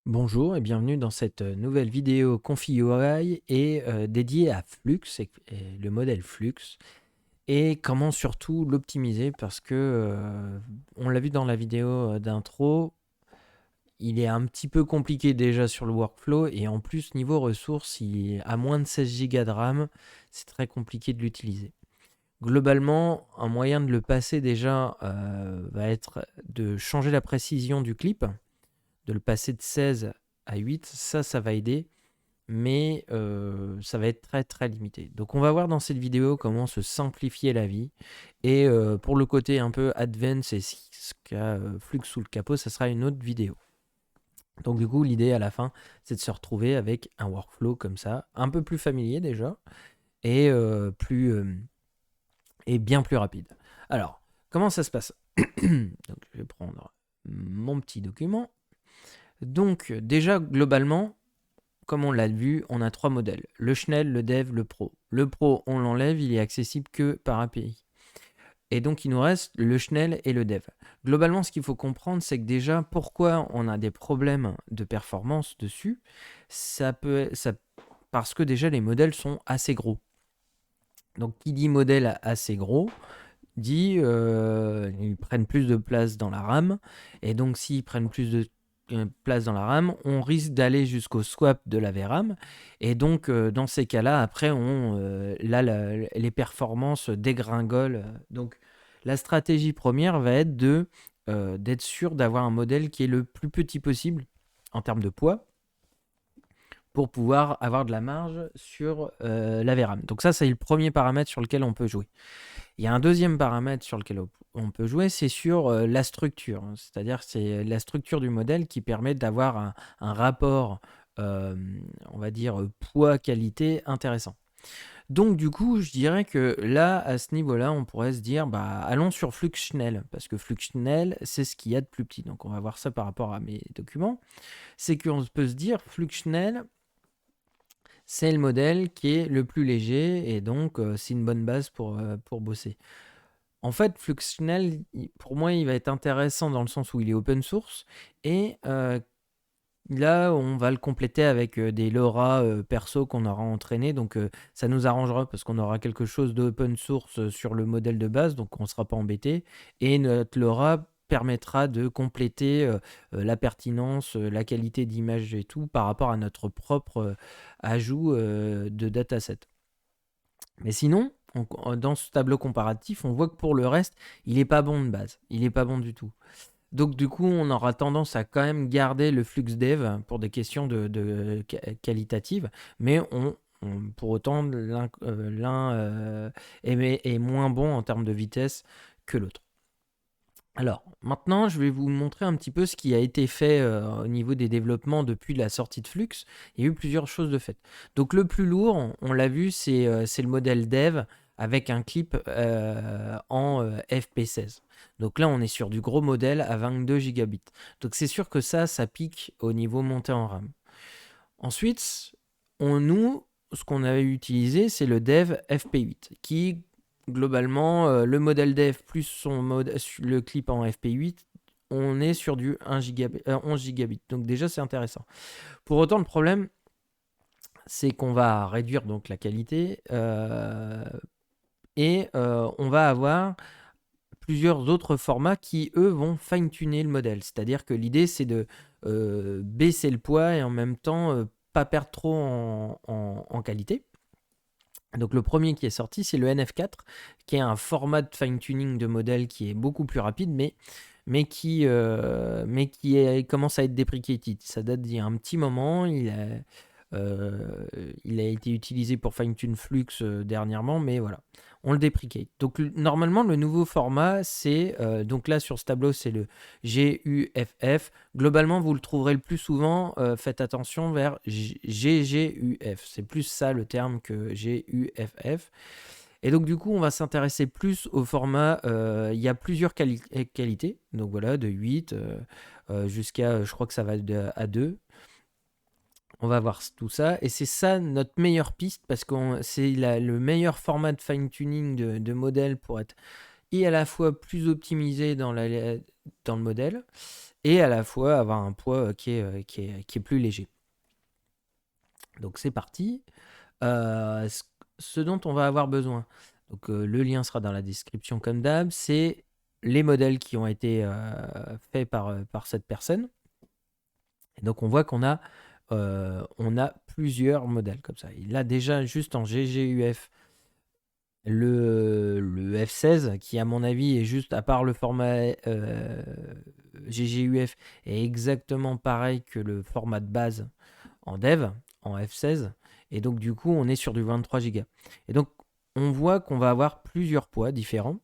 Bonjour et bienvenue dans cette nouvelle vidéo Confi UI et dédiée à Flux et le modèle Flux et comment surtout l'optimiser parce que on l'a vu dans la vidéo d'intro, il est un petit peu compliqué déjà sur le workflow et en plus niveau ressources, à moins de 16 Go de RAM, c'est très compliqué de l'utiliser. Globalement, un moyen de le passer déjà va être de changer la précision du clip, de le passer de 16 à 8, ça va aider, mais ça va être très très limité. Donc on va voir dans cette vidéo comment se simplifier la vie, et pour le côté un peu advanced et ce qu'a Flux sous le capot, ça sera une autre vidéo. Donc du coup l'idée à la fin, c'est de se retrouver avec un workflow comme ça, un peu plus familier déjà, et, et bien plus rapide. Alors, comment ça se passe? Donc je vais prendre mon petit document. Donc déjà globalement, comme on l'a vu, on a trois modèles. Le Schnell, le Dev, le Pro. Le Pro, on l'enlève, il est accessible que par API. Et donc il nous reste le Schnell et le Dev. Globalement, ce qu'il faut comprendre, c'est que déjà, pourquoi on a des problèmes de performance dessus, parce que déjà les modèles sont assez gros. Donc qui dit modèle assez gros, dit ils prennent plus de place dans la RAM, et donc s'ils prennent plus de place dans la RAM, on risque d'aller jusqu'au swap de la VRAM, et donc dans ces cas-là, après, les performances dégringolent. Donc la stratégie première va être d'être sûr d'avoir un modèle qui est le plus petit possible en termes de poids, pour pouvoir avoir de la marge sur la VRAM. Donc ça, c'est le premier paramètre sur lequel on peut jouer. Il y a un deuxième paramètre sur lequel on peut jouer, c'est sur la structure. C'est-à-dire c'est la structure du modèle qui permet d'avoir un rapport, on va dire, poids-qualité intéressant. Donc du coup, je dirais que là, à ce niveau-là, on pourrait se dire, bah, allons sur Flux Schnell, parce que Flux Schnell, c'est ce qu'il y a de plus petit. Donc on va voir ça par rapport à mes documents. C'est qu'on peut se dire, Flux Schnell, c'est le modèle qui est le plus léger, et donc c'est une bonne base pour bosser. En fait, Fluxional, pour moi, il va être intéressant dans le sens où il est open source, et là, on va le compléter avec des LoRa perso qu'on aura entraîné, donc ça nous arrangera parce qu'on aura quelque chose d'open source sur le modèle de base, donc on ne sera pas embêté, et notre LoRa permettra de compléter la pertinence, la qualité d'image et tout par rapport à notre propre ajout de dataset. Mais sinon, dans ce tableau comparatif, on voit que pour le reste, il n'est pas bon de base. Il n'est pas bon du tout. Donc du coup, on aura tendance à quand même garder le flux dev pour des questions de qualitatives, mais pour autant, l'un est moins bon en termes de vitesse que l'autre. Alors, maintenant, je vais vous montrer un petit peu ce qui a été fait au niveau des développements depuis la sortie de Flux. Il y a eu plusieurs choses de fait. Donc, le plus lourd, on l'a vu, c'est le modèle dev avec un clip en FP16. Donc là, on est sur du gros modèle à 22 gigabits. Donc, c'est sûr que ça pique au niveau monté en RAM. Ensuite, ce qu'on a utilisé, c'est le dev FP8, qui globalement, le modèle dev plus le clip en FP8, on est sur du 11 gigabits. Donc déjà, c'est intéressant. Pour autant, le problème, c'est qu'on va réduire donc la qualité et on va avoir plusieurs autres formats qui, eux, vont fine-tuner le modèle. C'est-à-dire que l'idée, c'est de baisser le poids et en même temps pas perdre trop en qualité. Donc le premier qui est sorti, c'est le NF4, qui est un format de fine-tuning de modèle qui est beaucoup plus rapide, mais qui commence à être deprecated. Ça date d'il y a un petit moment, il a été utilisé pour fine-tune Flux dernièrement, mais voilà, on le déprecate. Donc normalement, le nouveau format, c'est, donc là sur ce tableau, c'est le GUFF. Globalement, vous le trouverez le plus souvent, faites attention vers GGUF. C'est plus ça le terme que GUFF. Et donc du coup, on va s'intéresser plus au format, il y a plusieurs qualités, donc voilà, de 8 jusqu'à, je crois que ça va à 2. On va voir tout ça, et c'est ça notre meilleure piste, parce que c'est le meilleur format de fine-tuning de modèle pour être et à la fois plus optimisé dans le modèle, et à la fois avoir un poids qui est plus léger. Donc c'est parti. Ce dont on va avoir besoin, donc le lien sera dans la description comme d'hab, c'est les modèles qui ont été faits par cette personne. Et donc on voit qu'on a plusieurs modèles comme ça. Il a déjà juste en GGUF le F16 qui à mon avis est juste, à part le format GGUF, est exactement pareil que le format de base en dev, en F16. Et donc du coup on est sur du 23 Go. Et donc on voit qu'on va avoir plusieurs poids différents.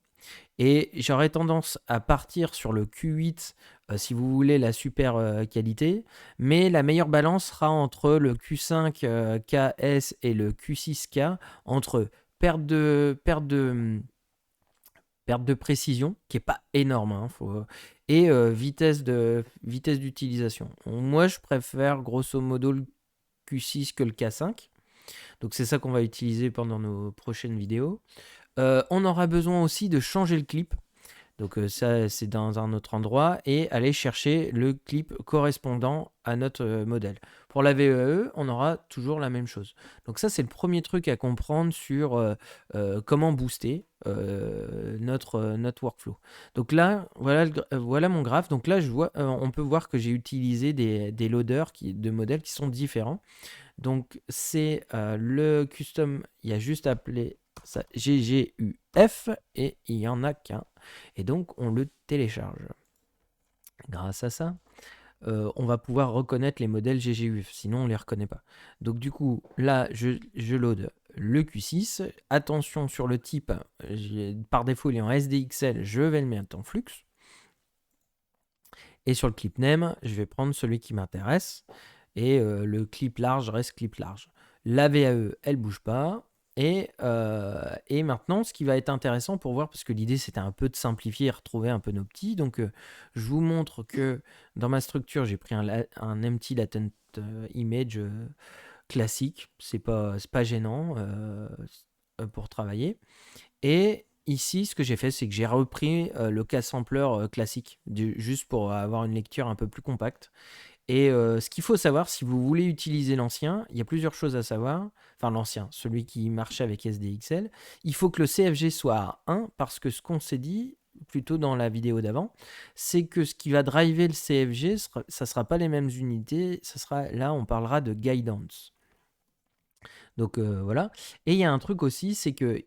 Et j'aurais tendance à partir sur le Q8 si vous voulez la super qualité, mais la meilleure balance sera entre le Q5 KS et le Q6K, entre perte de précision, qui est pas énorme, hein, et vitesse d'utilisation. Moi, je préfère grosso modo le Q6 que le K5. Donc c'est ça qu'on va utiliser pendant nos prochaines vidéos. On aura besoin aussi de changer le clip. Donc ça, c'est dans un autre endroit. Et aller chercher le clip correspondant à notre modèle. Pour la VEE, on aura toujours la même chose. Donc ça, c'est le premier truc à comprendre sur comment booster notre workflow. Donc là, voilà mon graphe. Donc là, on peut voir que j'ai utilisé des loaders de modèles qui sont différents. Donc c'est le custom, il y a juste appelé ça GGUF et il n'y en a qu'un. Et donc on le télécharge. Grâce à ça, on va pouvoir reconnaître les modèles GGUF, sinon on ne les reconnaît pas. Donc du coup, là, je load le Q6. Attention sur le type, par défaut il est en SDXL, je vais le mettre en flux. Et sur le clip name, je vais prendre celui qui m'intéresse. Et le clip large reste clip large. La VAE, elle bouge pas. Et maintenant, ce qui va être intéressant pour voir, parce que l'idée c'était un peu de simplifier et retrouver un peu nos petits. Donc, je vous montre que dans ma structure, j'ai pris un empty latent image classique. C'est pas gênant pour travailler. Et ici, ce que j'ai fait, c'est que j'ai repris le K-sampler classique, juste pour avoir une lecture un peu plus compacte. Et ce qu'il faut savoir, si vous voulez utiliser l'ancien, il y a plusieurs choses à savoir. Enfin, l'ancien, celui qui marchait avec SDXL. Il faut que le CFG soit à 1, parce que ce qu'on s'est dit, plutôt dans la vidéo d'avant, c'est que ce qui va driver le CFG, ça ne sera pas les mêmes unités. Là, on parlera de guidance. Donc voilà. Et il y a un truc aussi, c'est que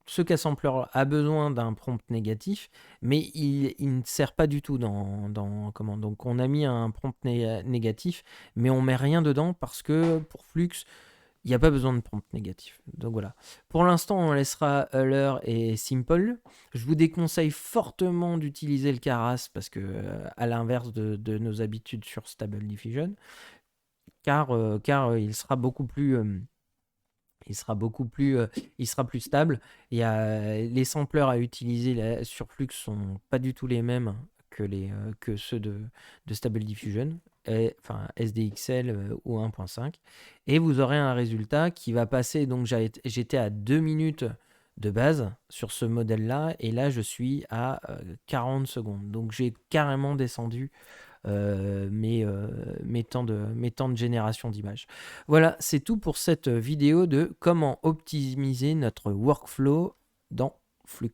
ce K-sampler a besoin d'un prompt négatif, mais il ne sert pas du tout comment. Donc on a mis un prompt négatif, mais on met rien dedans parce que pour Flux, il n'y a pas besoin de prompt négatif. Donc voilà. Pour l'instant, on laissera Euler et Simple. Je vous déconseille fortement d'utiliser le Keras parce que, à l'inverse de nos habitudes sur Stable Diffusion, car il sera beaucoup plus stable. Les sampleurs à utiliser sur Flux sont pas du tout les mêmes que ceux de Stable Diffusion, enfin SDXL ou 1.5. Et vous aurez un résultat qui va passer. Donc j'étais à 2 minutes de base sur ce modèle-là, et là je suis à 40 secondes. Donc j'ai carrément descendu mes temps de génération d'images. Voilà, c'est tout pour cette vidéo de comment optimiser notre workflow dans Flux.